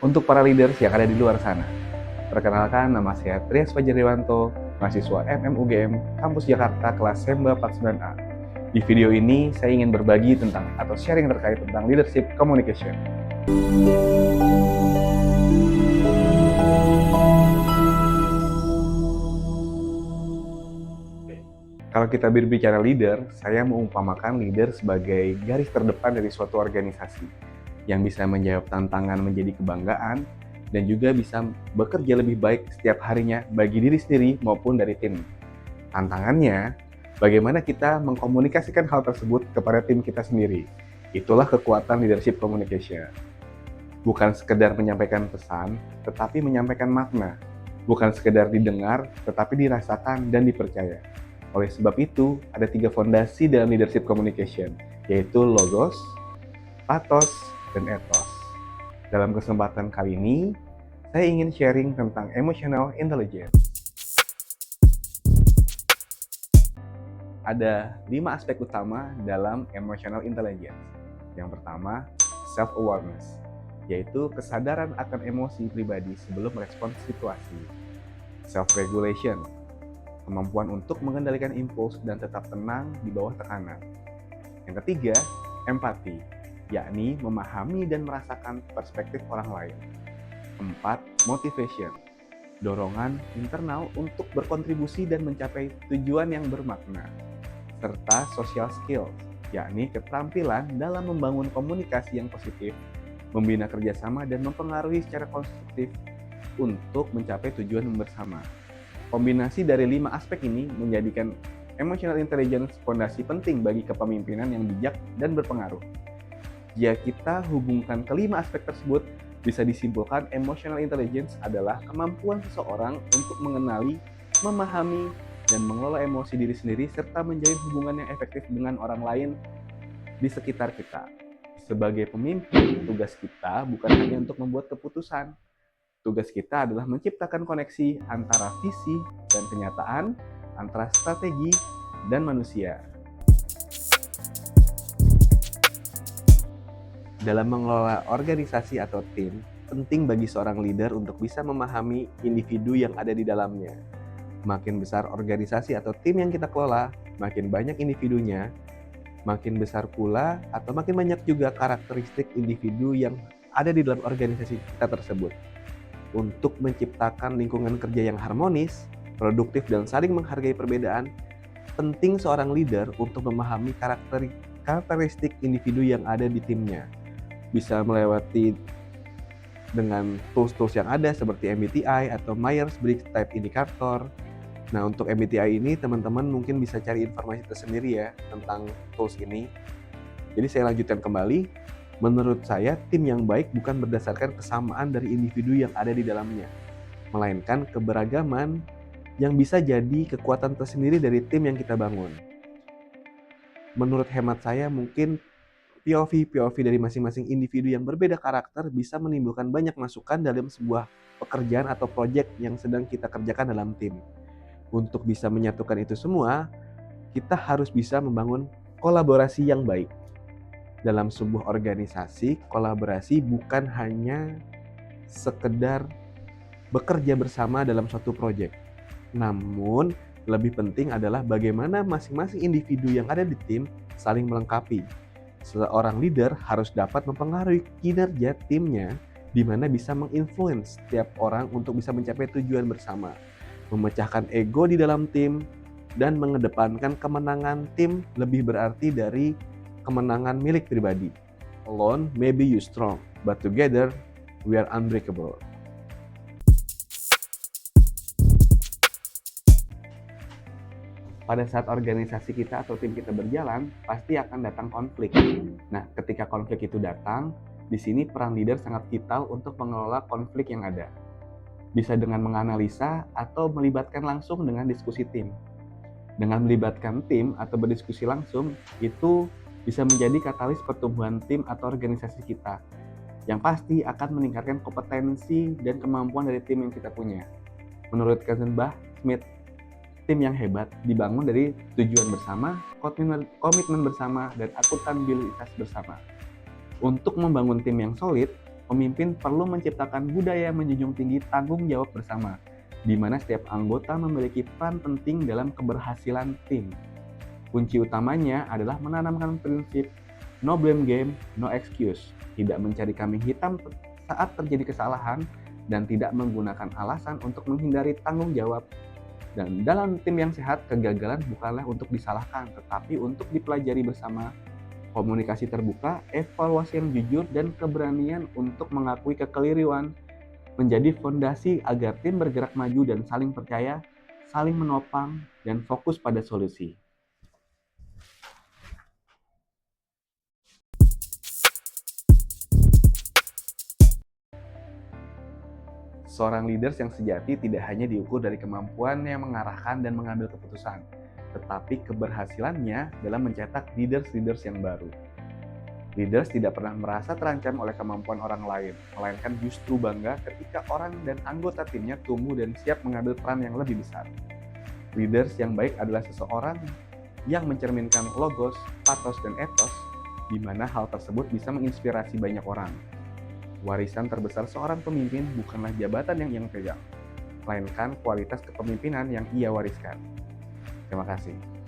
Untuk para leaders yang ada di luar sana. Perkenalkan, nama saya Trias Fajriwanto, mahasiswa MMUGM Kampus Jakarta kelas Semba 49A. Di video ini, saya ingin berbagi tentang atau sharing terkait tentang leadership communication. Kalau kita berbicara leader, saya mengumpamakan leader sebagai garis terdepan dari suatu organisasi yang bisa menjawab tantangan menjadi kebanggaan dan juga bisa bekerja lebih baik setiap harinya bagi diri sendiri maupun dari tim. Tantangannya, bagaimana kita mengkomunikasikan hal tersebut kepada tim kita sendiri. Itulah kekuatan leadership communication. Bukan sekedar menyampaikan pesan, tetapi menyampaikan makna. Bukan sekedar didengar, tetapi dirasakan dan dipercaya. Oleh sebab itu, ada 3 fondasi dalam leadership communication, yaitu logos, pathos, dan ethos. Dalam kesempatan kali ini, saya ingin sharing tentang emotional intelligence. Ada 5 aspek utama dalam emotional intelligence. Yang pertama, self-awareness, yaitu kesadaran akan emosi pribadi sebelum merespons situasi. Self-regulation, kemampuan untuk mengendalikan impuls dan tetap tenang di bawah tekanan. Yang ketiga, empati, yakni memahami dan merasakan perspektif orang lain. 4. Motivation, dorongan internal untuk berkontribusi dan mencapai tujuan yang bermakna. Serta social skills, yakni keterampilan dalam membangun komunikasi yang positif, membina kerjasama dan mempengaruhi secara konstruktif untuk mencapai tujuan bersama. Kombinasi dari 5 aspek ini menjadikan emotional intelligence fondasi penting bagi kepemimpinan yang bijak dan berpengaruh. Jika kita hubungkan kelima aspek tersebut, bisa disimpulkan emotional intelligence adalah kemampuan seseorang untuk mengenali, memahami, dan mengelola emosi diri sendiri serta menjalin hubungan yang efektif dengan orang lain di sekitar kita. Sebagai pemimpin, tugas kita bukan hanya untuk membuat keputusan. Tugas kita adalah menciptakan koneksi antara visi dan kenyataan, antara strategi dan manusia. Dalam mengelola organisasi atau tim, penting bagi seorang leader untuk bisa memahami individu yang ada di dalamnya. Makin besar organisasi atau tim yang kita kelola, makin banyak individunya, makin besar pula atau makin banyak juga karakteristik individu yang ada di dalam organisasi kita tersebut. Untuk menciptakan lingkungan kerja yang harmonis, produktif, dan saling menghargai perbedaan, penting seorang leader untuk memahami karakteristik individu yang ada di timnya. Bisa melewati dengan tools-tools yang ada seperti MBTI atau Myers-Briggs Type Indicator. Nah, untuk MBTI ini teman-teman mungkin bisa cari informasi tersendiri ya tentang tools ini. Jadi saya lanjutkan kembali. Menurut saya, tim yang baik bukan berdasarkan kesamaan dari individu yang ada di dalamnya, melainkan keberagaman yang bisa jadi kekuatan tersendiri dari tim yang kita bangun. Menurut hemat saya, mungkin POV dari masing-masing individu yang berbeda karakter bisa menimbulkan banyak masukan dalam sebuah pekerjaan atau proyek yang sedang kita kerjakan dalam tim. Untuk bisa menyatukan itu semua, kita harus bisa membangun kolaborasi yang baik. Dalam sebuah organisasi, kolaborasi bukan hanya sekedar bekerja bersama dalam suatu proyek. Namun, lebih penting adalah bagaimana masing-masing individu yang ada di tim saling melengkapi. Seorang leader harus dapat mempengaruhi kinerja timnya, di mana bisa menginfluence setiap orang untuk bisa mencapai tujuan bersama, memecahkan ego di dalam tim, dan mengedepankan kemenangan tim lebih berarti dari kemenangan milik pribadi. Alone, maybe you strong, but together, we are unbreakable. Pada saat organisasi kita atau tim kita berjalan, pasti akan datang konflik. Nah, ketika konflik itu datang, di sini peran leader sangat vital untuk mengelola konflik yang ada. Bisa dengan menganalisa atau melibatkan langsung dengan diskusi tim. Dengan melibatkan tim atau berdiskusi langsung, itu bisa menjadi katalis pertumbuhan tim atau organisasi kita, yang pasti akan meningkatkan kompetensi dan kemampuan dari tim yang kita punya. Menurut Katzenbach Smith, tim yang hebat dibangun dari tujuan bersama, komitmen bersama, dan akuntabilitas bersama. Untuk membangun tim yang solid, Pemimpin perlu menciptakan budaya yang menjunjung tinggi tanggung jawab bersama, di mana setiap anggota memiliki peran penting dalam keberhasilan tim. Kunci utamanya adalah menanamkan prinsip no blame game, no excuse, tidak mencari kambing hitam saat terjadi kesalahan, dan tidak menggunakan alasan untuk menghindari tanggung jawab. Dan dalam tim yang sehat, kegagalan bukanlah untuk disalahkan, tetapi untuk dipelajari bersama. Komunikasi terbuka, evaluasi yang jujur, dan keberanian untuk mengakui kekeliruan menjadi fondasi agar tim bergerak maju dan saling percaya, saling menopang, dan fokus pada solusi. Seorang leaders yang sejati tidak hanya diukur dari kemampuannya mengarahkan dan mengambil keputusan, tetapi keberhasilannya dalam mencetak leaders-leaders yang baru. Leaders tidak pernah merasa terancam oleh kemampuan orang lain, melainkan justru bangga ketika orang dan anggota timnya tumbuh dan siap mengambil peran yang lebih besar. Leaders yang baik adalah seseorang yang mencerminkan logos, pathos, dan ethos, di mana hal tersebut bisa menginspirasi banyak orang. Warisan terbesar seorang pemimpin bukanlah jabatan yang ia pegang, melainkan kualitas kepemimpinan yang ia wariskan. Terima kasih.